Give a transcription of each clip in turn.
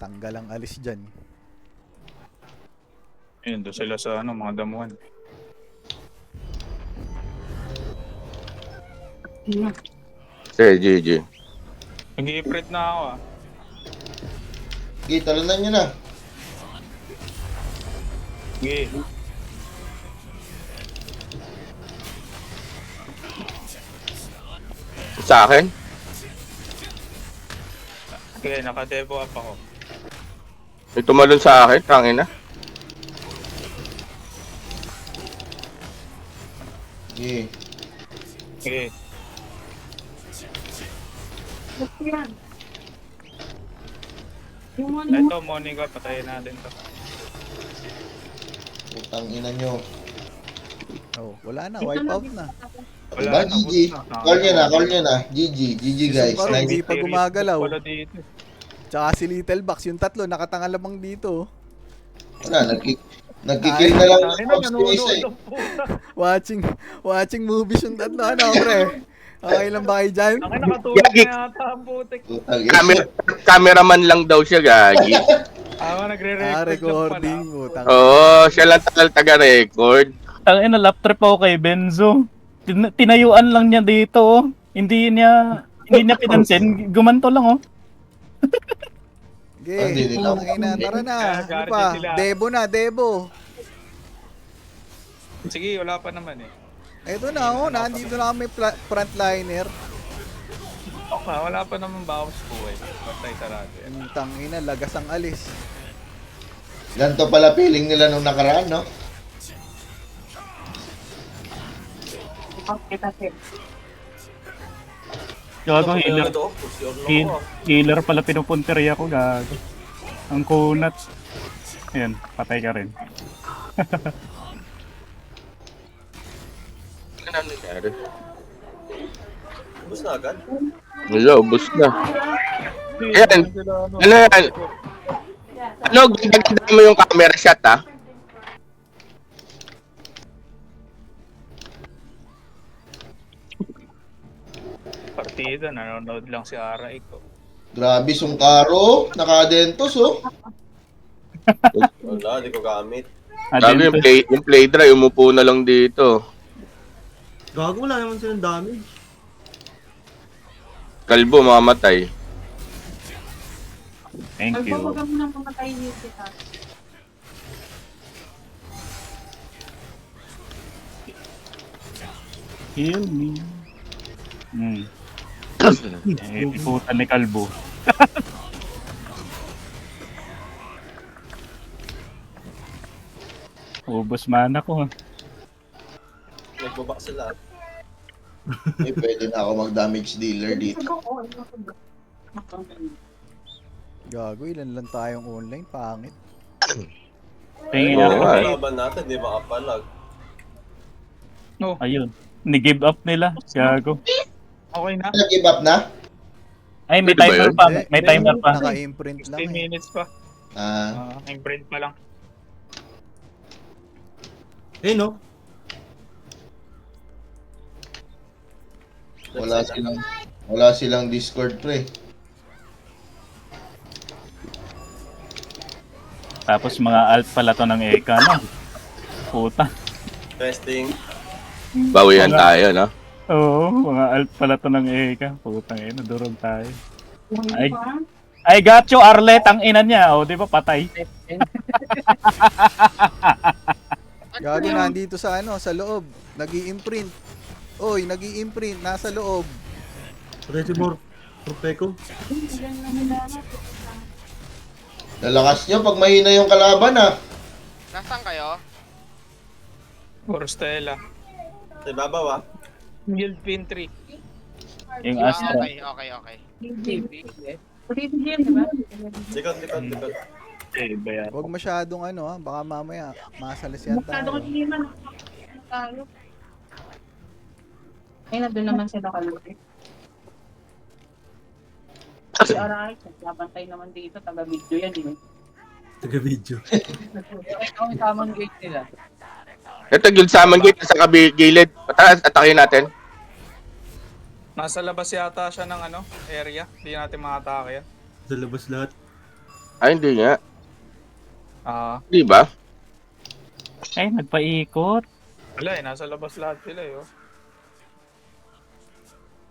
Tanggal ang alis dyan. Ayun, doon sila sa ano, mga damuhan. Sige, GG. Nag-i-print na ako ah. Okay, talunan nyo na. Sige. Sa akin? Okay, naka-devo up ako. May tumalon sa akin, tangin na. Okay. Sige. Ito, Monica, patayin natin to. Putang ina nyo. Oh, wala na, wipe out na. Diba, na, GG. ubos na. Call nyo na. GG. GG guys. Subaru, Nice. hindi pa gumagalaw. Wala dito. Tsaka si Little Box, yung tatlo, nakatanga lamang dito. Wala, nagkikill na lang Ay, ng Fox yung isa eh. nanonood ang puta. Watching movies yung tatlo, ano, pre? Okay lang ba kayo dyan? Ang nakatulog na yata ang putik. Putang ina. Cameraman lang daw siya, gagi. Ako nagre-record Recording lang mo. Oo, siya lang taga-record. Ang ina, lap trip ako kay Benzo. Tinayuan lang niya dito, oh. Hindi niya pinansin. Gumanto lang, oh. Okay, tara na. Ano pa? Debo. Sige, wala pa naman eh. Eto na, oh, nandito na kami frontliner. Okay, wala pa naman bawas buhay. Patay sarado yan. Ang tangina, lagas ang alis. Ganito pala feeling nila nung nakaraan, no? Gago, healer pala pinupunteriya ko, gago. Ang kunat. Ayan, patay ka rin. Ano nangyari? Ubus na agad? Wala, ubos na. Ayan, ano yan? Ano, gaganda mo yung camera shot, ha? Partida, nanonood lang si Aray ko. Grabe, sungkaro. Nakadentos, oh. Wala, di ko gamit. Sabi yung play dry, umupo na lang dito. Gago, wala naman silang damage. Kalbo, mamamatay. Thank you. Magbabaga mo nang mamatay niyo kita. Heal me. Ikutan ni Kalbo. Ubos mana ko, ha. Nagbabak sila. Eh, pwede na ako mag-damage dealer dito. Gago, ilan lang tayong online, pangit. Tingin Oo, niya. ay. Laban natin, di makapalag. Ayun. Ni-give up nila. Gago. Okay na? Nag-give up na? Ay, may Pwede ba timer yun? pa. May timer pa. Naka-imprint lang 15 eh. minutes pa. Imprint pa lang. Eh, no? Wala silang Discord, pre. Tapos mga alt pala to ng Eka, no? Puta. Testing. Bawian tayo, no? Oo, mga alt pala to ng Eka. Putang ina, durog tayo. I got you, Arlet, ang ina niya. O, di ba, patay. Gago, nandito sa sa loob. Nag-i-imprint. Oy, nag-i-imprint, nasa loob. Reservoir. Propeko. Lalakas nyo pag mahina yung kalaban, ah. Nasaan kayo? Or Stella. Sa ibabaw, ah. Guild pin 3. Yung Ah, Astra. okay. Likod. Okay, bayan. Huwag masyadong baka mamaya masalisiyan tayo. Tayo. Ay, nandun naman sila kalupit. Si Aray, nagbabantay naman dito, taga-video yan eh. Taga-video. Ang tamang gate nila. Ito, guild summon gate, sa gilid. Pataas, atakin natin. Nasa labas yata siya ng area. Hindi natin makatake yan. Sa labas lahat. Ay, hindi nga. Di Di ba? Ay, nagpaikot. Wala eh, nasa labas lahat sila eh. Oh.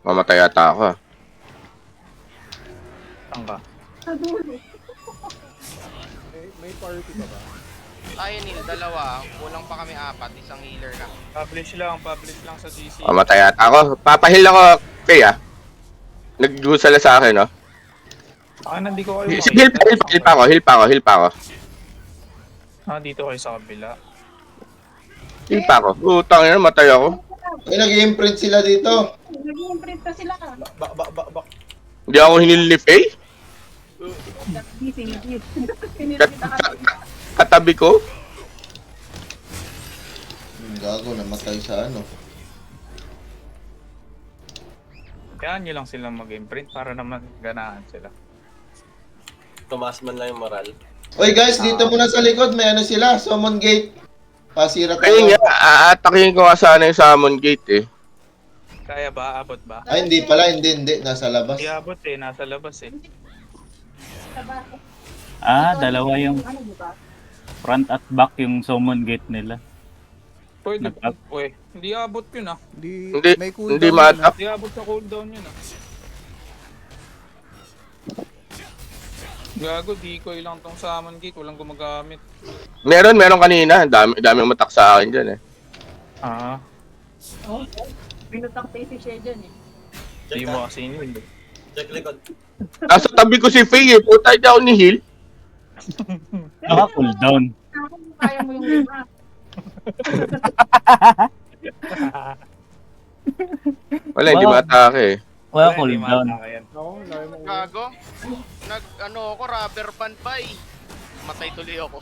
Mamatay ata ako. Saan ka? May party ka ba? Tayo Neil, dalawa. Kulang pa kami 4, isang healer na. Publish lang sa GC. Mamatay ata ako. Papahil ako, Kay Nag-gusala sa akin, no? Hindi ko kayo Heal pa ako. Dito kayo sa kabila. Heal pa ako. Utang yun, matay ako. Ay, nag-imprint sila dito. Nag-imprint pa sila. Bak. Hindi ako hinil ni Faye. Katabi ko. Gago, namatay sa ano. Kaya nyo lang silang mag-imprint para naman ganahan sila. Tumaas man lang yung moral. Oy guys, dito muna sa likod, may ano sila, Summon Gate. Pasira Kaya tayo. nga, aatakin ko nga sana yung Summon Gate eh. Kaya ba? Abot ba? Ay, hindi pala, hindi. Nasa labas. Hindi abot eh, nasa labas eh. Dalawa yung Ano, diba? front at back yung summon gate nila. Pwede. Uy, hindi abot yun ah. Hindi, may cooldown hindi yun, ma-attack. Hindi abot sa cooldown yun ah. Gago, decoy lang tong summon gate, walang gumagamit. Meron kanina. Dami umatak sa akin dyan eh. Oh, pinutak tayo si Shea dyan eh. Hindi mo kasi yun. Check likod. Nasa tabi ko si Faye eh. Puta, hindi ako ni-heal. Naka-cooldown. Kaya mo yung lima. Wala, hindi Wow. ma-atake eh. Wala Hindi cooldown. mataka yan. Gago. Ako, rubber band pa eh. Matay tuloy ako.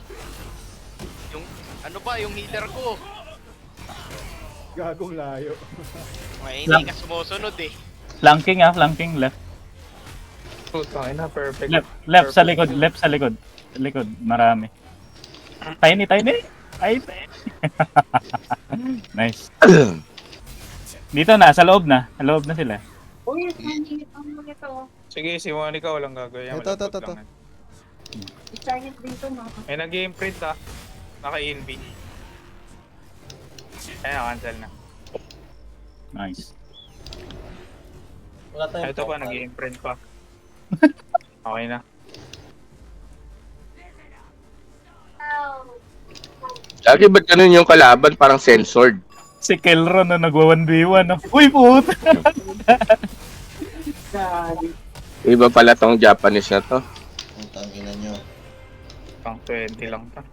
Yung, yung healer ko. Gagong layo. Hindi ka sumusunod eh. Flanking left. Puta, na perfect. Left sa likod. Likod, marami. Tiny. Ay, nice. Dito na, sa loob na. Sa loob na sila. Uy, ang mga ito. Sige, si Monica walang gagawin. Ito. I-giant dito no. May nag-imprint ah. Naka-inv. Cancel na. Nice. Wala tayong Ito pa, profile. nag-imprint pa. Okay na. Lagi ba't ganun yung kalaban? Parang censored. Si Kelron na nagwa-1v1. No? Uy, puta! Iba pala tong Japanese na to. Ang tangina nyo. Pang 20 lang ta.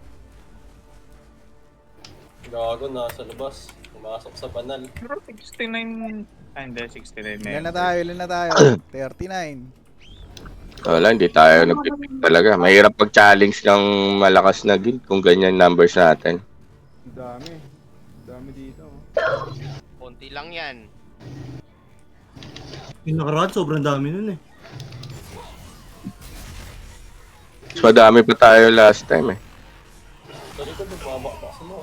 Gago, nasa labas. Pumasok sa banal. Pero 69... hindi, 69 na Ilan na tayo? 39. Wala, hindi tayo nagpipik talaga. Mahirap pag-challenge ng malakas na guild kung ganyan numbers natin. Dami dito. Konti lang yan. Yung nakaraan, sobrang dami nun eh. Mas madami pa tayo last time eh. Sa likod, bumabak mo.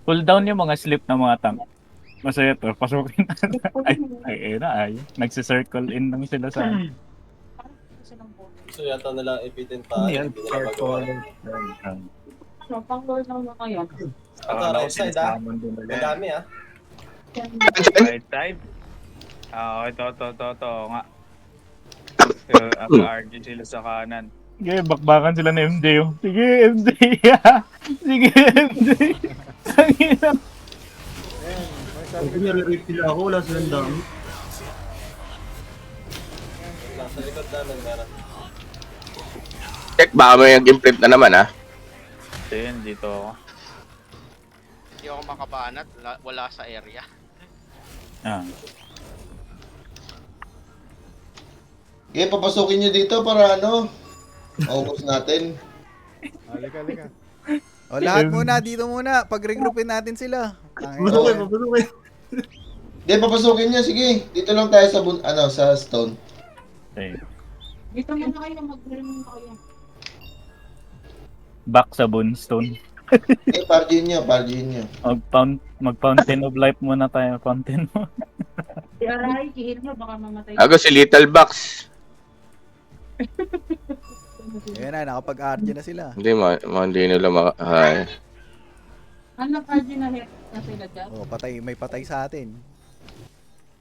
Cooldown yung mga slip ng mga tank. Masaya to, pasukin na. ay. Nagsi-circle in lang sila sa... Gusto yata nila ipitin tayo. Yan, Hindi nila magawa. Ano, pang lord lang mga yan. Ito, right side Madami ah. Right side? Ito nga. RG sila sa kanan. Sige, bakbakan sila ng MJ oh. Sige, MJ! Sige, MJ! Pag nire-rape sila ako, wala silang dami. Sa likod namin meron. Check, baka may nag-imprint na naman ah. So yun, dito ako. Hindi ako makabanat. Wala sa area. Okay, papasukin nyo dito para ano, maubos natin. Halika. O lahat muna, dito muna. Pag-regroupin natin sila. Papasukin. Hindi, papasukin nyo, sige. Dito lang tayo sa, sa stone. Okay. Dito muna kayo, mag-green kayo. Back sa Boonstone. Pargin nyo. Mag-Fountain of Life muna tayo. Fountain mo. Si Aray, kihil nyo, baka mamatay. Ako si Little Box. Ayan na, nakapag-RG na sila. Hindi nila ay. Ano card na hit na sila dyan? Oh, may patay sa atin.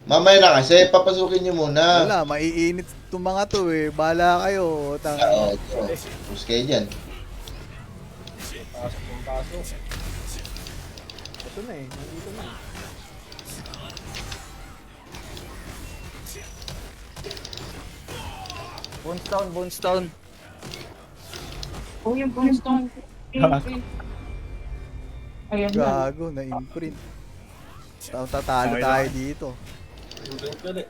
Mamaya na kasi, papasukin nyo muna. Wala, maiinit itong mga to eh. Bahala kayo. Oo, tapos kayo dyan. Pasok ng pasok. Ito na eh, nandito na. Boonstone. Oh, yung Brimstone. Ayan na. Gago, na-imprint. Tatalo Okay tayo lang. dito. Imprint ulit.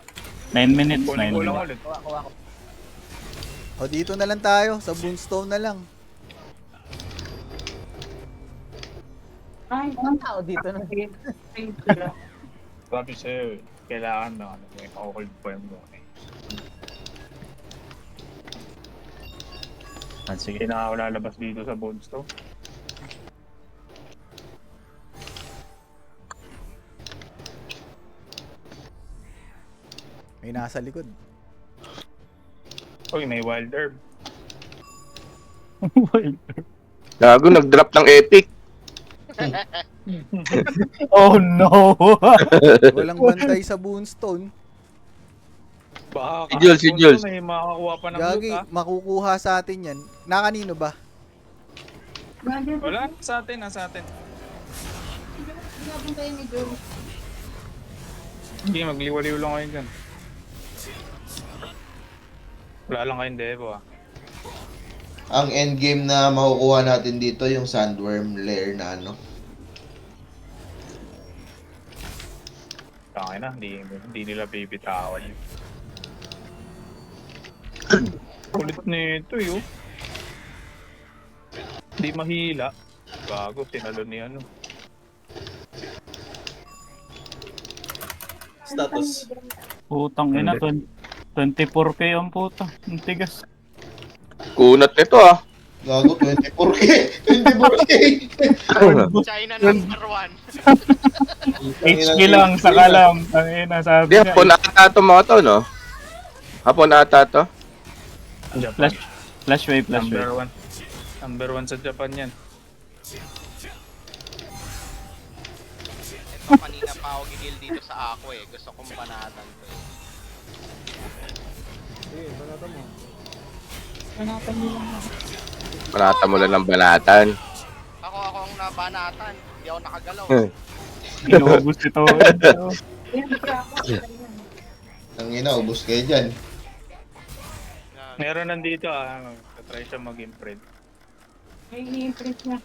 9 minutes, 9 Kunin ko lang minutes. ulit. O dito na lang tayo, sa Boonstone na lang. Ay, Ang tao dito na. thank you. Sabi sa'yo, kailangan na may makukulit po yung mga. Sige. Hindi na ako lalabas dito sa Boonstone. May nasa likod. Uy, may wild herb. Gago, nag-drop ng epic. Oh no! Walang bantay sa Boonstone. Baka Si Jules. May makakuha pa ng Gagi, loot, ha? makukuha sa atin yan. Na kanino ba? Wala, sa atin, nasa atin. Gabon tayo ni Joe. Hindi, magliwaliw lang kayo dyan. Wala lang kayong devo, ah. Ang endgame na makukuha natin dito, yung sandworm lair na ano. Tangin na, hindi nila bibitawan yun. Kulit nito yun. Hindi mahila. Gago, tinalo ni ano. Status. Putang ina, 24k ang puta. Ang tigas. Kunat nito ah. Gago, 24k! 24k! China number 1. HP lang, saka lang. Ang ina, sabi Di, niya. hapon ata to mga to, no? Hapon ata to. Japan. Flash wave. Number 1. Number 1 sa Japan yan. Ito kanina pa ako gigil dito sa ako eh. Gusto kong banatan to eh. Sige, banata mo. Panatan nila na. Panata mo lang ng banatan. Ako ang nabanatan. Hindi ako nakagalaw. Inubos ito. Ayan, ako. Ang ina, ubos kayo dyan. Meron nandito ah. Try siya mag-imprint. May i-imprint niya.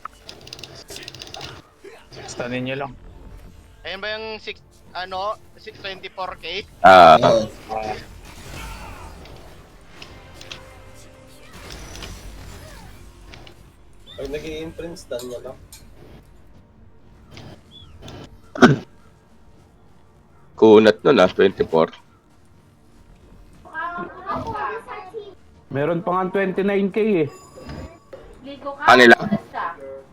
Stanin nyo lang. Ayan ba yung 624k? Oo. Pag nag-i-imprint, stun niya lang. Kunat nun ah, 24. Meron pa nga 29k eh. Kanila?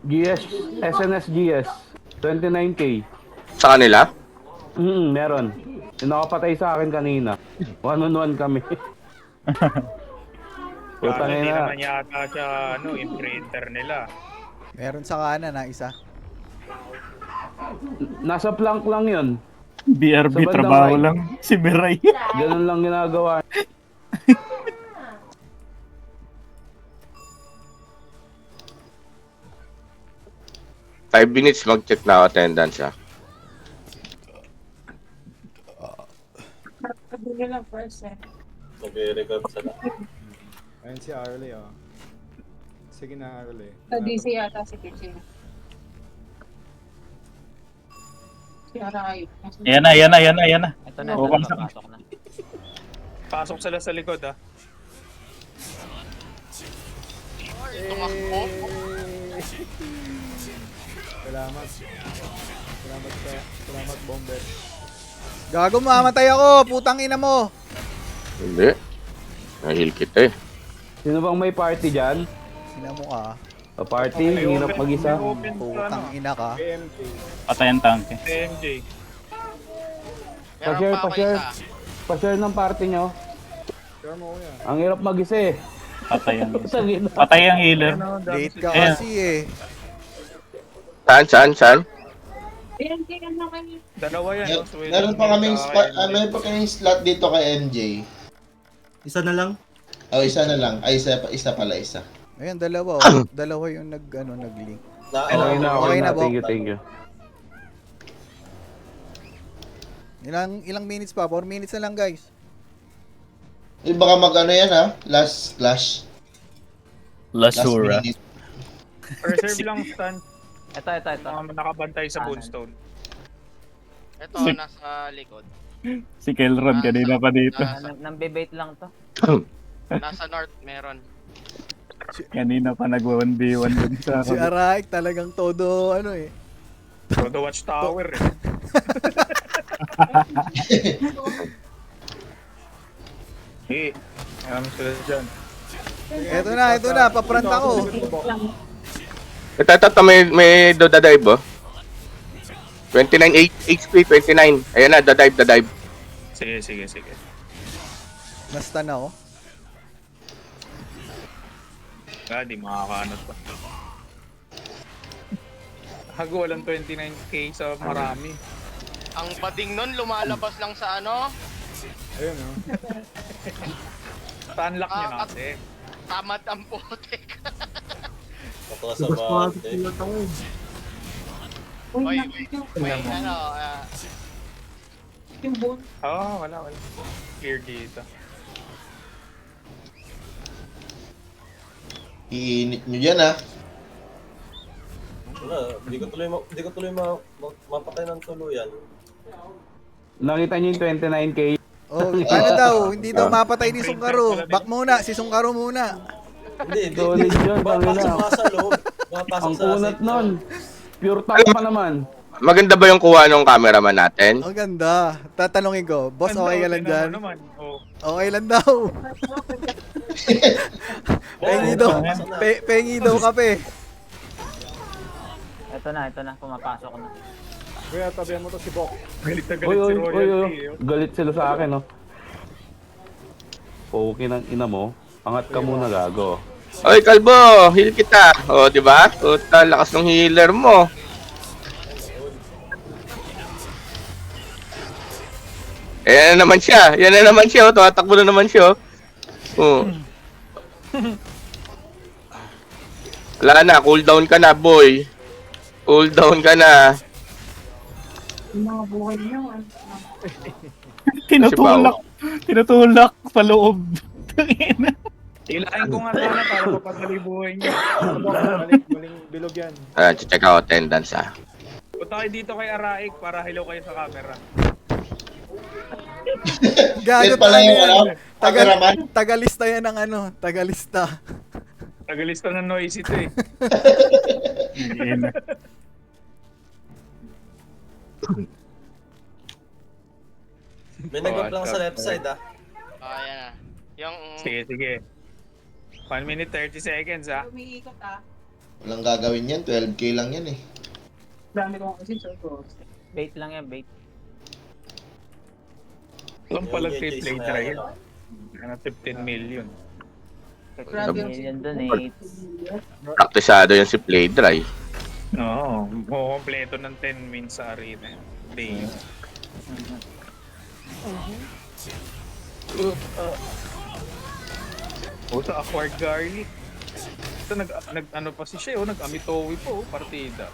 GS, SNS GS. 29k. Sa kanila? Meron. Yung nakapatay sa akin kanina. 1-on-1 kami. Puta Hindi na. naman yata siya imprinter nila. Meron sa kanan na isa. Nasa plank lang yun. BRB Sa bandang trabaho right. lang. Si Miray. Ganun lang ginagawa. Five minutes mag-check na ako attendance ah. Kabili lang first eh. Nag-record sa lahat. Ayun si Arlie, oh. Sige na, Arlie. Sa DC yata si Kitchen. Si Aray. Yan na. Ito na, Pumasok. papasok na. Pasok sila sa likod ah. Ay, tumakbo. Salamat, Bomber. Gago, mamatay ako! Putang ina mo! Hindi. Nahil kita eh. Sino bang may party dyan? Ina mo ka. Sa party, hirap mag-isa. Open sa ano. Putang ina ka. KMK. Patay ang tanke. TMJ. Meron pa ako Pa-share. isa. Pa-share ng party nyo. Share mo ko yan. Ang hirap mag-isa eh. Patay ang healer. Late ka Ayan. kasi eh. Saan? Ayan, kaya na kayo. Dalawa yan. no? Sweden Meron pa kaming tsaka meron pa kaming slot dito kay MJ. Isa na lang. Oh, isa na lang. Ay, isa pala, isa. Ayan, dalawa. Oh. Dalawa yung nag-link. Okay na, Bok. thank you. Ilang minutes pa? 4 minutes na lang, guys. Eh, baka mag-ano yan ha? Last clash. Last Lasura. minute. Preserve lang stun. Ito. Nakabantay sa Boonstone. Ito, nasa likod. Si Kelron kanina pa dito. Nambibait lang to. Nasa north meron. Kanina pa nag-1v1 dun sa Si Araik talagang todo ano eh. Todo Watchtower eh. Eh, alam sila dyan. Ito na, paprant ako. Ito, may dodive oh. 29 HP, 29. Ayan na, dodive. Sige. Nasta na oh. Di makakaanot pa. Hago, walang 29k sa marami. Ang bading nun, lumalabas lang sa ano, Ayun oh. Stunlock niya na kasi. tamad ang putik. Patuwa sa Labas pa bante. sila tayo. May ano, Yung bone. Wala. Clear dito. Iinit nyo dyan ha. Wala, hindi ko tuloy mapatay ng tuluyan. Nakita niyo yung 29k? Oh, ano daw, hindi daw mapatay ni Sungkaro. Back muna, si Sungkaro muna. Hindi. Solid yun, Papasok tangina. mga sa loob. Papasok Ang sa kunat safe nun. Pure tank pa naman. Maganda ba yung kuha ng cameraman natin? Ang ganda. Tatanungin ko, boss, okay ka lang dyan? Oh. Okay lang daw. Pengi daw. Pengi daw kape. Ito na, pumapasok na. Galit na galit Oy, si oy, Royalty. oy. Galit sila sa akin, no? Poki ng ina mo. Angat ka muna, gago. Oy, Kalbo, heal kita. O, di ba? Total, lakas ng healer mo. Yan na naman siya. Oh. Tumatakbo na naman siya. Oh. Wala na, cooldown ka na, boy. Cooldown ka na. Yung mga buhay niyo. Tinutulak sa loob. Tangina. Ilahin ko nga sana para mapadali buhay niya. Maling bilog yan. Check out attendance, ah. Punta kayo dito kay Araik para hilaw kayo sa camera. Gago Yan pala talaga yung yan. cameraman. Tagalista yan ng ano, tagalista. Tagalista ng noisy ito eh. May nag-up lang sa left side ah. Ayan na. Yung, Sige. 1 minute 30 seconds ah. Umiikot Walang gagawin yan. 12k lang yan eh. Dami ko kasi sa Bait lang yan, bait. Alam pala Yung free chase play na try yan, yun. Ano, 15 million. Million donates. Praktisado yan si Play Dry. Oo, kompleto ng 10 wins sa arena. Day. Sa acquired garlic. Ito ano pa si Sheo, nag-amitowi po, partida.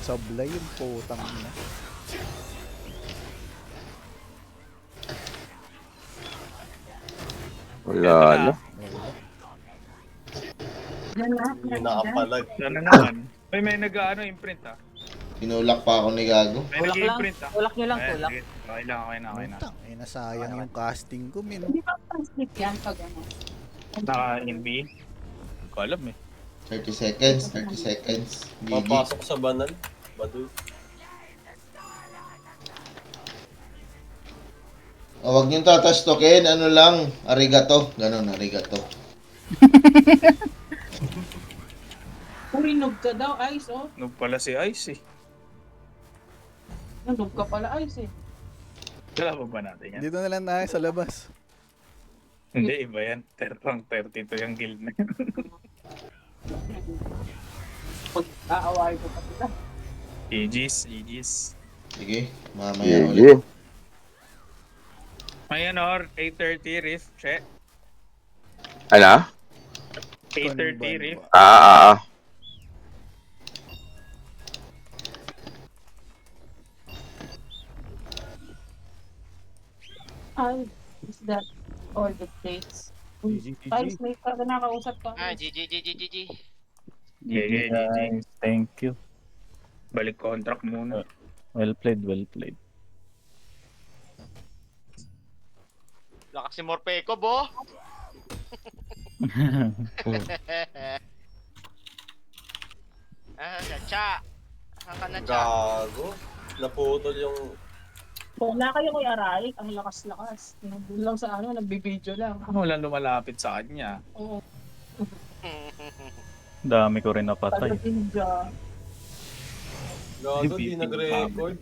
Sablay yung putang na. Wala na. Yung nakapalag. Sana naman. May nag-ano imprint ah. Tinulak pa ako ni Gago. May Tulak lang. nag-imprint ah. Tulak nyo lang, Ayan, tulak. sige. Okay na. Putang, nasayang yung casting ko, min. Hindi pa pang-slip yan pag ano. Naka-NB. Ko alam eh. 30 seconds. GG. Papasok sa banal. Baduy. O, wag niyong tatastokin. Ano lang. Arigato. Ganon, arigato. Urinog ka daw, Ice, oh. Noob pala si Ice eh. Nanog ka pala, Ice, eh. Kala pa ba natin yan? Dito na lang tayo sa labas. Hindi, iba yan. Terang 32 yung guild na yun. Pag aaway ko pa sila. Aegis. Sige, mamaya ulit. GG. May ano, 830 Rift, che. Ano? 830 Rift. Ay, is that all the plates? Files, may nakausap pa. GG. GG. Guys, thank you. Balik contract muna. Well played, well played. Lakas si Morpeko, bo. Cha. Saan ka na, Cha? Gago. Naputol yung... Wala kayo Kuya Rai, ang lakas-lakas. Nandun lang sa ano, nagbibideo lang. Walang lumalapit sa kanya. Oo. Dami ko rin napatay. Taga-ninja. Gago, di nag-record.